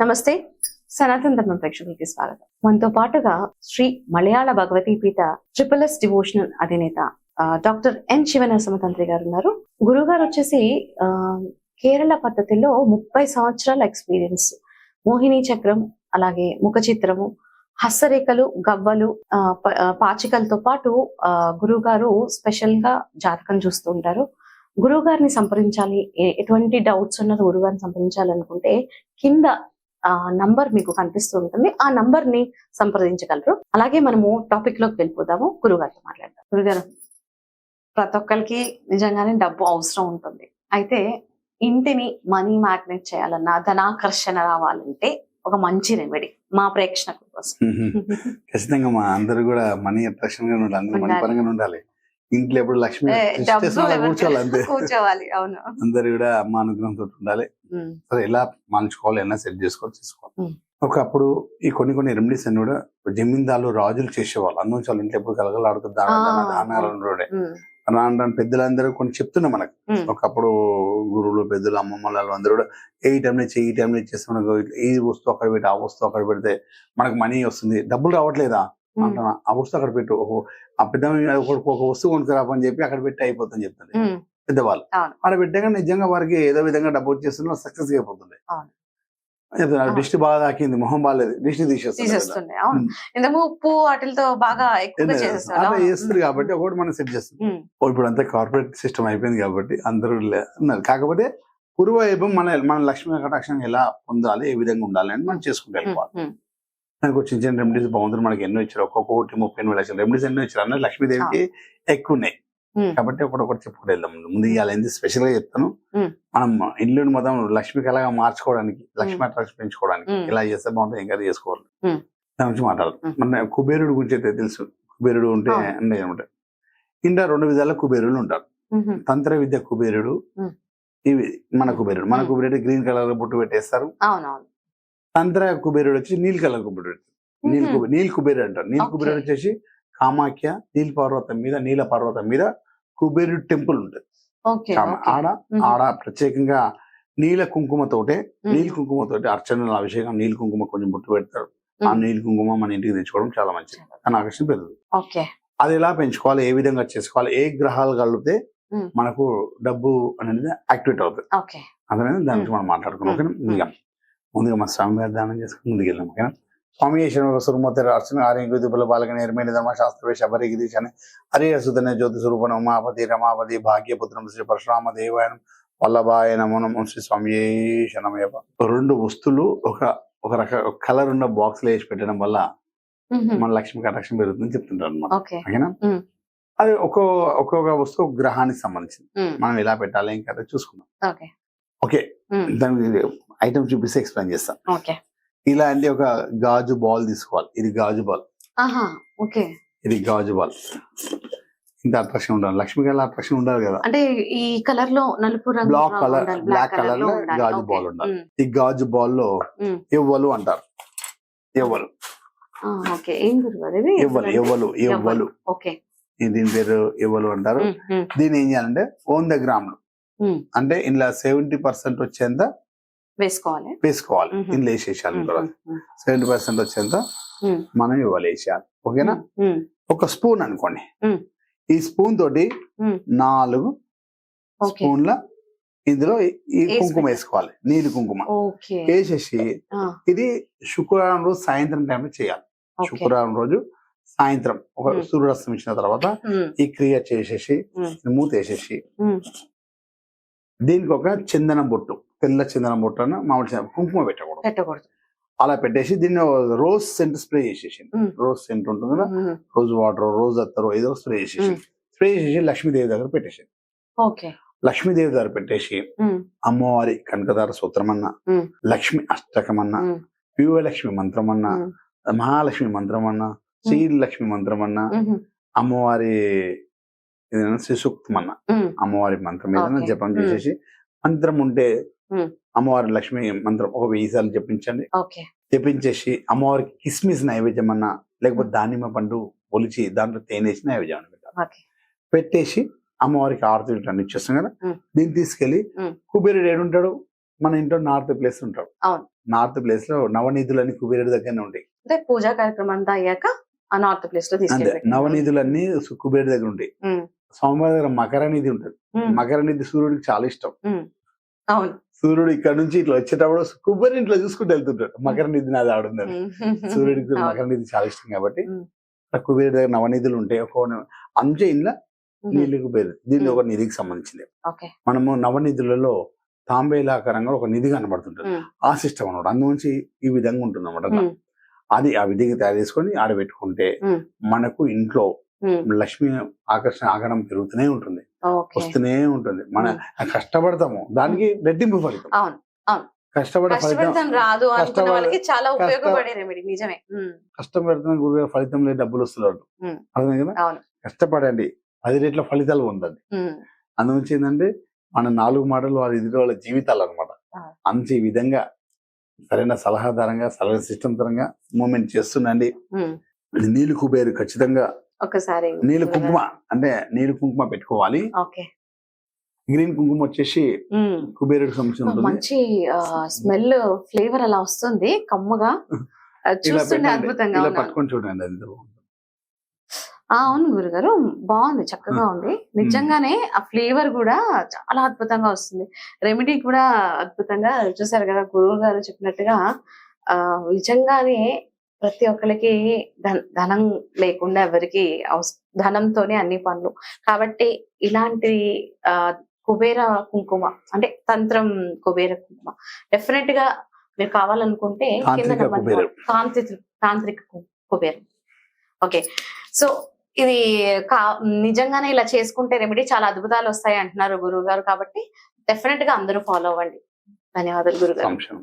నమస్తే, సనాతన ధర్మ ప్రేక్షకులకి స్వాగతం. మనతో పాటుగా శ్రీ మలయాళ భగవతీపీఠ ట్రిపుల్ ఎస్ డివోషనల్ అధినేత డాక్టర్ ఎన్ శివనరసింహతంత్రి గారు ఉన్నారు. గురువు గారు వచ్చేసి కేరళ పద్ధతిలో 30 సంవత్సరాల ఎక్స్పీరియన్స్, మోహిని చక్రం, అలాగే ముఖ చిత్రము, హస్తరేఖలు, గవ్వలు, పాచికలతో పాటు గురువు గారు స్పెషల్ గా జాతకం చూస్తూ ఉంటారు. గురువు గారిని సంప్రదించాలి, ఎటువంటి డౌట్స్ ఉన్నది గురువు గారిని సంప్రదించాలనుకుంటే కింద నంబర్ మీకు కనిపిస్తూ ఉంటుంది. ఆ నంబర్ ని సంప్రదించగలరు. అలాగే మనము టాపిక్ లోకి వెళ్ళిపోదాము. గురుగారితో మాట్లాడదాం. గురుగారు, ప్రతి ఒక్కరికి నిజంగానే డబ్బు అవసరం ఉంటుంది. అయితే ఇంటిని మనీ మ్యాగ్నెట్ చేయాలన్నా, ధనాకర్షణ రావాలంటే ఒక మంచి రెమెడీ మా ప్రేక్షకుల కోసం. ఖచ్చితంగా మా అందరూ కూడా మనీ అట్రాక్షన్ గా ఉండాలి, అందరూ మనీ పరంగా ఉండాలి. ఇంట్లో ఎప్పుడు లక్ష్మి కూర్చోవాలి, అంతే కూర్చోవాలి. అవును, అందరు కూడా అమ్మ అనుగ్రహంతో ఉండాలి. సరే, ఎలా మార్చుకోవాలి, ఎలా సెట్ చేసుకోవాలి. ఒకప్పుడు ఈ కొన్ని రెమెడీస్ అన్ని కూడా జమీందారులు, రాజులు చేసేవాళ్ళు. అందులో వాళ్ళు ఇంట్లో ఎప్పుడు కలగలాడుతూ దానాలు రాను పెద్దలందరూ కొన్ని చెప్తున్నాం మనకు. ఒకప్పుడు గురువులు, పెద్దలు, అమ్మమ్మలు అందరూ కూడా ఈ టైంలో ఇచ్చేస్తే మనకు ఈ వస్తువు అక్కడ పెట్టి, ఆ వస్తువు అక్కడ పెడితే మనకు మనీ వస్తుంది, డబ్బులు రావట్లేదా అంటున్నా, ఆ వస్తువు అక్కడ పెట్టు, ఆ పెద్ద ఒక వస్తువు కొనుక్కురాపని చెప్పి అక్కడ పెట్టి అయిపోతుందని చెప్తుంది పెద్దవాళ్ళు. అక్కడ పెట్టాక నిజంగా వారికి ఏదో విధంగా డబ్బు వచ్చేస్తున్నా సక్సెస్ అయిపోతుంది. దిష్టి బాగా తాకింది, మొహం బాగాలేదు, దిష్టి తీసేస్తుంది. ఉప్పు వాటితో బాగా చేస్తుంది కాబట్టి ఒకటి మనం సెట్ చేస్తుంది. ఇప్పుడు అంతా కార్పొరేట్ సిస్టమ్ అయిపోయింది కాబట్టి అందరూ ఉన్నారు. కాకపోతే పూర్వవైభవం మన లక్ష్మీ కటాక్షం ఎలా పొందాలి, ఏ విధంగా ఉండాలి అని మనం చేసుకుంటూ వెళ్ళిపోవాలి. దానికి చిన్న రెమెడీస్ బాగుంటుంది. మనకి ఎన్నో ఇచ్చారు, ఒక్కొక్క 38 లక్షల రెమెడీస్ ఎన్నో ఇచ్చారు. అన్న లక్ష్మీదేవికి ఎక్కువ ఉన్నాయి కాబట్టి ఒకటి చెప్పుకుంటూ వెళ్దాం. ముందు ఇవాళ స్పెషల్ గా చెప్తాను. మనం ఇల్లుని మొత్తం లక్ష్మీ కళగా మార్చుకోవడానికి, లక్ష్మీ అట్రాక్షన్ పెంచుకోవడానికి ఎలా చేస్తే బాగుంటుంది, ఇంకా చేసుకోవాలి. దాని గురించి మాట్లాడదాం. మన కుబేరుడు గురించి అయితే తెలుసు. కుబేరుడు ఉంటే అన్నీ ఉంటాయి. ఇంకా 2 విధాల కుబేరులు ఉంటారు. తంత్ర విద్య కుబేరుడు, ఇవి మన కుబేరుడు గ్రీన్ కలర్ బొట్టు పెట్టేస్తారు. తంత్ర కుబేరుడు వచ్చి నీల్ కలర్ కుబేరుడు, నీల్ కుబేరుడు అంటారు. నీల్ కుబేరుడు వచ్చేసి కామాఖ్య నీల పర్వతం మీద కుబేరుడు టెంపుల్ ఉంటుంది. ఆడ ప్రత్యేకంగా నీల కుంకుమతోటే అర్చనలు, అభిషేకం, నీల కుంకుమ కొంచెం బొట్టు పెడతారు. ఆ నీల కుంకుమ మన ఇంటికి తెచ్చుకోవడం చాలా మంచిది, కానీ ఆకర్షణ పెరుగుతుంది. అది ఎలా పెంచుకోవాలి, ఏ విధంగా చేసుకోవాలి, ఏ గ్రహాలు కలిపితే మనకు డబ్బు అనేది యాక్టివేట్ అవుతుంది అదనేది దాని నుంచి మనం మాట్లాడుకున్నాం. ముందుగా మా స్వామివారి దానం చేసుకుని ముందుకు వెళ్ళాం. ఓకేనా? స్వామి సురుమూర్తి అర్చన ఆర్యల బాలక నిర్మేణ ధర్మ శాస్త్రవే శబరి గిరీశని హరి సుధన జ్యోతి స్వరూపణ ఉమాపతి రమాపతి భాగ్యపుత్రం శ్రీ పరశురామ దేవాయనం వల్లభాయ నమో నమో శ్రీ స్వామి శరణమయ్యప్ప. 2 వస్తువులు ఒక రక కలర్ ఉన్న బాక్స్ లో వేసి పెట్టడం వల్ల మన లక్ష్మి కటాక్షం పెరుగుతుందని చెప్తుంటారు అనమాట. ఓకేనా? అది ఒక్కొక్క వస్తువు గ్రహానికి సంబంధించింది. మనం ఎలా పెట్టాలి ఇంకా చూసుకుందాం. ఓకే, దాని ఐటమ్ చూపిస్తే ఎక్స్ప్లెయిన్ చేస్తాను. ఇలాంటి ఒక గాజు బాల్ తీసుకోవాలి. ఇది గాజు బాల్. ఇది గాజు బాల్. ఇంత అట్రాక్షన్ ఉండాలి, లక్ష్మి కళ అట్రాక్షన్ ఉండాలి కదా. అంటే ఈ కలర్ లో నలుపు రంగు, బ్లాక్ కలర్ లో గాజు బాల్ ఉండాలి. ఈ గాజు బాల్ లో ఎవ్వలు అంటారు. ఎవ్వలు దీని పేరు ఎవ్వలు అంటారు. దీన్ని ఏం చేయాలంటే 100 గ్రాములు అంటే ఇందులో 70% వచ్చేంత వేసుకోవాలి. ఇందులో వేసేసాలి. 70% వచ్చేంత మనం ఇవ్వాలి, వేసేయాలి. ఓకేనా? ఒక స్పూన్ అనుకోండి. ఈ స్పూన్ తోటి 4 స్పూన్ల ఇందులో ఈ కుంకుమ వేసుకోవాలి, నీలి కుంకుమ వేసేసి ఇది శుక్రవారం రోజు సాయంత్రం టైంలో చేయాలి. శుక్రవారం రోజు సాయంత్రం ఒక సూర్యాస్తం ఇచ్చిన తర్వాత ఈ క్రియ చేసేసి మూత వేసేసి దీనికి ఒక చందనం బొట్టు, తెల్ల చందనం బొట్టు అన్న మామూలు కుంకుమ పెట్టకూడదు. అలా పెట్టేసి దీన్ని రోజ్ సెంట్ స్ప్రే చేసేసి, రోజ్ సెంట్ ఉంటుంది కదా, రోజ్ వాటర్, రోజ్ అత్తరు ఏదో స్ప్రే చేసేసి లక్ష్మీదేవి దగ్గర పెట్టేసి, లక్ష్మీదేవి దగ్గర పెట్టేసి అమ్మవారి కనకదార సూత్రం అన్నా, లక్ష్మి అష్టకం అన్నా, వివలక్ష్మి మంత్రం అన్నా, మహాలక్ష్మి మంత్రం అన్నా, శ్రీలక్ష్మి మంత్రం అన్నా, అమ్మవారి ఏదైనా శ్రీసూక్తం అన్న అమ్మవారి మంత్రం ఏదైనా జపం చేసేసి, మంత్రం ఉంటే అమ్మవారి లక్ష్మి మంత్రం ఒక 1000 సార్లు జపించండి. జపించేసి అమ్మవారికి కిస్మిస్ నైవేద్యం అన్నా, లేకపోతే దానిమ్మ పండు ఒలిచి దాంట్లో తేనేసి నైవేద్యం పెట్టేసి అమ్మవారికి ఆరతి ఇచ్చేస్తాం కదా. దీన్ని తీసుకెళ్లి కుబేరుడు ఏడుంటాడు, మన ఇంట్లో నార్త్ ప్లేస్ ఉంటాడు. అవును. నార్త్ ప్లేస్ లో నవనిధులన్నీ కుబేరుడి దగ్గరనే ఉంటాయి. అంటే పూజా కార్యక్రమం అంతా అయ్యాక ఆ నార్త్ ప్లేస్ లో అంతే, తీసుకెళ్ళి నవనిధులన్నీ కుబేరుడి దగ్గర ఉంటాయి. స్వామివారి దగ్గర మకర నిధి ఉంటుంది. మకర నిధి సూర్యుడికి చాలా ఇష్టం. అవును. సూర్యుడు ఇక్కడ నుంచి ఇట్లా వచ్చేటప్పుడు కుబేరు ఇంట్లో చూసుకుంటూ వెళ్తుంటాడు. మకర నిధి నాది ఆడుందని. సూర్యుడికి మకర నిధి చాలా ఇష్టం కాబట్టి కుబేరు దగ్గర నవనిధులు ఉంటాయి. అంచే ఇంట్లో నీళ్ళు కుబేరు, దీన్ని ఒక నిధికి సంబంధించింది. మనము నవనిధులలో తాంబేలాకారంగా ఒక నిధి కనబడుతుంటుంది. ఆ సిస్టమ్ అనమాట. అందులోంచి ఈ విధంగా ఉంటుంది అనమాట. అది ఆ విధికి తయారు చేసుకొని ఆడబెట్టుకుంటే మనకు ఇంట్లో లక్ష్మి ఆకర్షణ ఆగడం పెరుగుతూనే ఉంటుంది, వస్తూనే ఉంటుంది. మన కష్టపడతాము, దానికి రెట్టింపు ఫలితం. కష్టపడే ఫలితం రాదు అనుకున్న వాళ్ళకి చాలా ఉపయోగపడే రెమెడీ. నిజమే. కష్టం పెడుతున్న గురువు ఫలితం లేదు, డబ్బులు వస్తున్నాడు. అర్థమే కదా. కష్టపడండి, 10 రెట్ల ఫలితాలు పొందండి. అందులోంచి ఏంటంటే మన 4 మాటలు వారి ఎదుటి వాళ్ళ జీవితాలు అనమాట. అంతే ఈ విధంగా సరైన సలహాదారంగా సరైన సిస్టమ్ పరంగా మూమెంట్ చేస్తుండండి. నీళ్ళు కుబేరు ఖచ్చితంగా ఒకసారి నీళ్ళు కుంకుమ, అంటే నీళ్ళు కుంకుమ పెట్టుకోవాలి. గ్రీన్ కుంకుమ వచ్చేసి కుబేరుడికి సంబంధించిన మంచి స్మెల్, ఫ్లేవర్ అలా వస్తుంది కమ్మగా, చూస్తుంటే అద్భుతంగా. పట్టుకొని చూడండి, అది అవును గురుగారు, బాగుంది, చక్కగా ఉంది. నిజంగానే ఆ ఫ్లేవర్ కూడా చాలా అద్భుతంగా వస్తుంది. రెమెడీ కూడా అద్భుతంగా. చూసారు కదా గురువు గారు చెప్పినట్టుగా, నిజంగానే ప్రతి ఒక్కరికి ధనం లేకుండా ఎవరికి ధనంతోనే అన్ని పనులు. కాబట్టి ఇలాంటి కుబేర కుంకుమ, అంటే తంత్రం కుబేర కుంకుమ డెఫినెట్ గా మీరు కావాలనుకుంటే తాంత్రిక కుబేరం. ఓకే, సో ఇది నిజంగానే ఇలా చేసుకుంటే రెమెడీ చాలా అద్భుతాలు వస్తాయి అంటున్నారు గురువు గారు. కాబట్టి డెఫినెట్ గా అందరూ ఫాలో అవ్వండి. ధన్యవాదాలు గురుగారు.